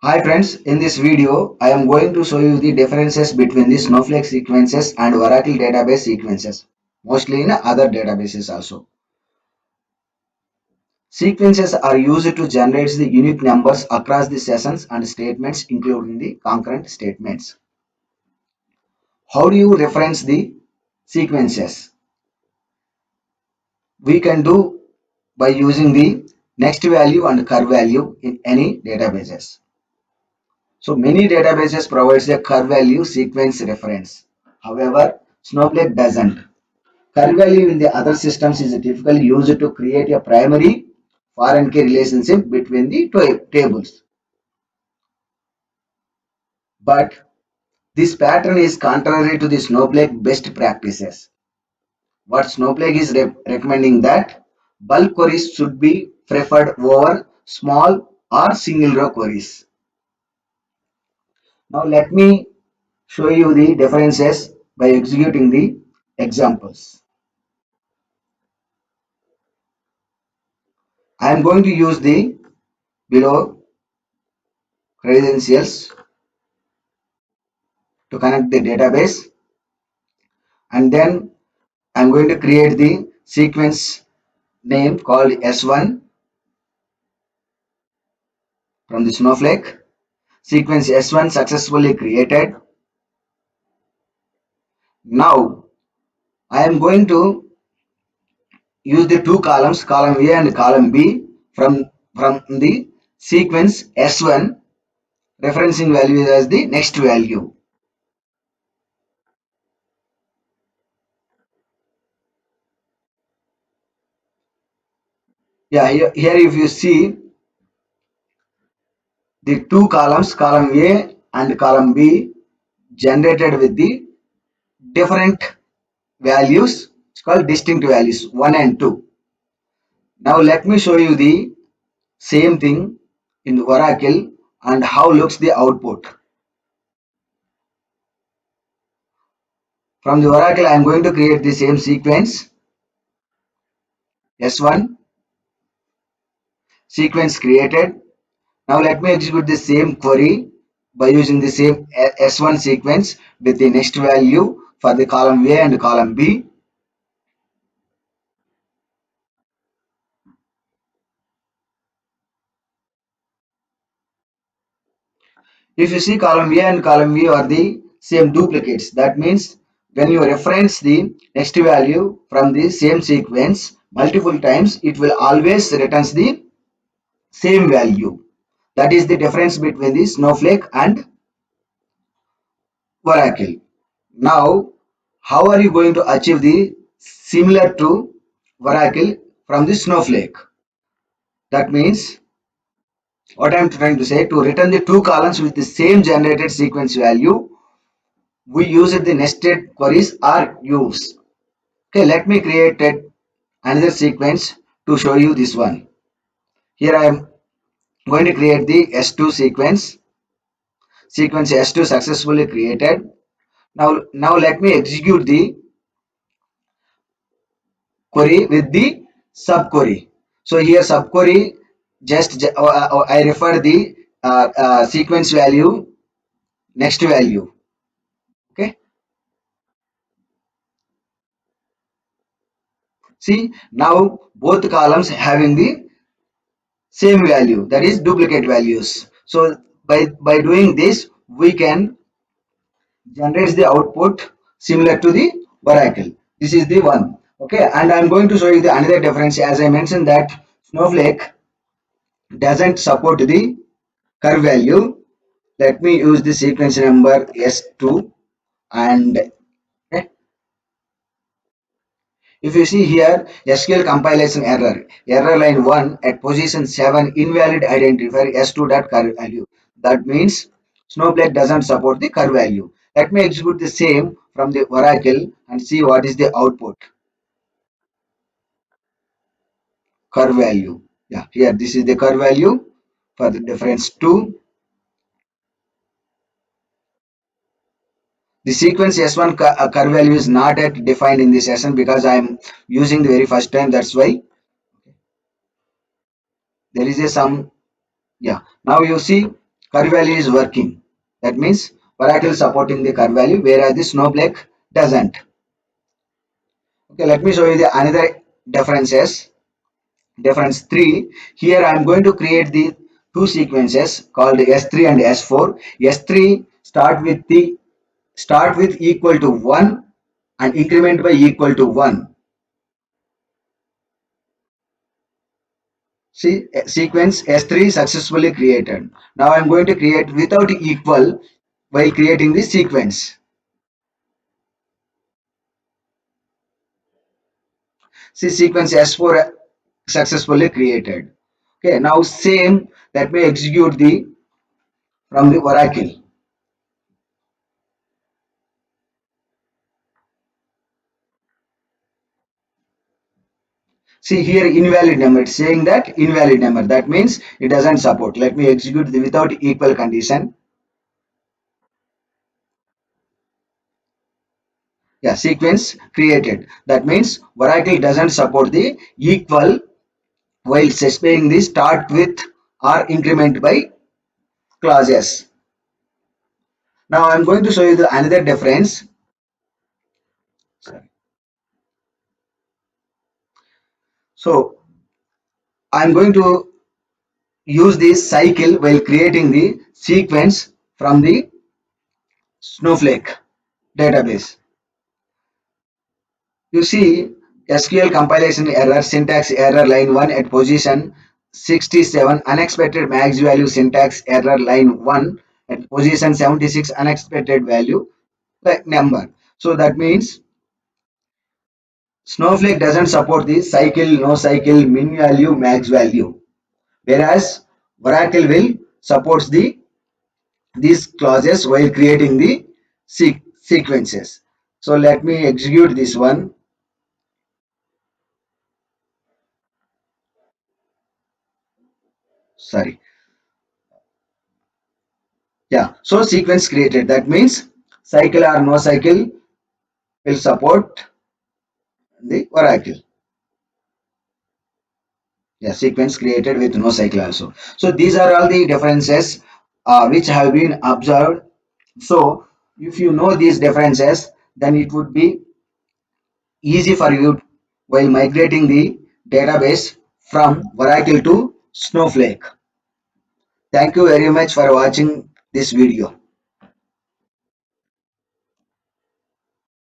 Hi friends, in this video I am going to show you the differences between the Snowflake sequences and Oracle database sequences, mostly in other databases also. Sequences are used to generate the unique numbers across the sessions and statements including the concurrent statements. How do you reference the sequences? We can do by using the next value and curve value in any databases. So many databases provides a curve value sequence reference. However, Snowflake doesn't. Curve value in the other systems is typically used to create a primary foreign key relationship between the tables. But this pattern is contrary to the Snowflake best practices. What Snowflake is recommending that bulk queries should be preferred over small or single row queries. Now let me show you the differences by executing the examples. I am going to use the below credentials to connect the database, and then I'm going to create the sequence name called S1 from the Snowflake. Sequence S1 successfully created. Now I am going to use the two columns, column A and column B from the sequence S1, referencing value as the next value. Yeah, here if you see the two columns, column A and column B, generated with the different values. It's called distinct values 1 and 2. Now let me show you the same thing in Oracle and how looks the output. From the Oracle I am going to create the same sequence S1, sequence created. Now let me execute the same query by using the same S1 sequence with the next value for the column A and column B. If you see column A and column B are the same duplicates, that means when you reference the next value from the same sequence multiple times, it will always returns the same value. That is the difference between the Snowflake and Oracle. Now, how are you going to achieve the similar to Oracle from the Snowflake? That means what I am trying to say, to return the two columns with the same generated sequence value, we use the nested queries are used. Okay, let me create another sequence to show you this one. Here I am going to create the S2 sequence. Sequence S2 successfully created. Now let me execute the query with the subquery. So here subquery I refer the sequence value next value. Okay. See, now both columns having the same value, that is duplicate values. So by doing this we can generate the output similar to the Oracle. This is the one. Okay, and I'm going to show you the another difference. As I mentioned that Snowflake doesn't support the curve value. Let me use the sequence number S2, and okay, if you see here, SQL compilation error, error line 1 at position 7, invalid identifier S2.curve value. That means Snowflake doesn't support the curve value. Let me execute the same from the Oracle and see what is the output. Curve value. Yeah, here this is the curve value for the difference 2. The sequence S1 curve value is not yet defined in this session because I am using the very first time. That's why there is a some. Yeah, now you see curve value is working. That means Oracle supporting the curve value, whereas the Snowflake doesn't. Okay, let me show you the another differences. Difference 3. Here I am going to create the two sequences called S3 and S4. S3 start with equal to 1 and increment by equal to 1. See, sequence S3 successfully created. Now I am going to create without equal while creating the sequence. See, sequence S4 successfully created. Okay, now same, let me execute the from the Oracle. See here invalid number, it's saying that invalid number. That means it doesn't support. Let me execute the without equal condition. Yeah, sequence created. That means Oracle doesn't support the equal while specifying the start with or increment by clauses. Now I'm going to show you the another difference. So I'm going to use this cycle while creating the sequence from the Snowflake database. You see SQL compilation error, syntax error line 1 at position 67, unexpected max value syntax error line 1 at position 76, unexpected value like number. So that means Snowflake doesn't support the cycle, no cycle, min value, max value. Whereas Oracle will supports the these clauses while creating the sequences. So let me execute this one. Sorry. Yeah. So sequence created. That means cycle or no cycle will support the Oracle. Yeah. Sequence created with no cycle also. So these are all the differences which have been observed. So if you know these differences, then it would be easy for you while migrating the database from Oracle to Snowflake. Thank you very much for watching this video.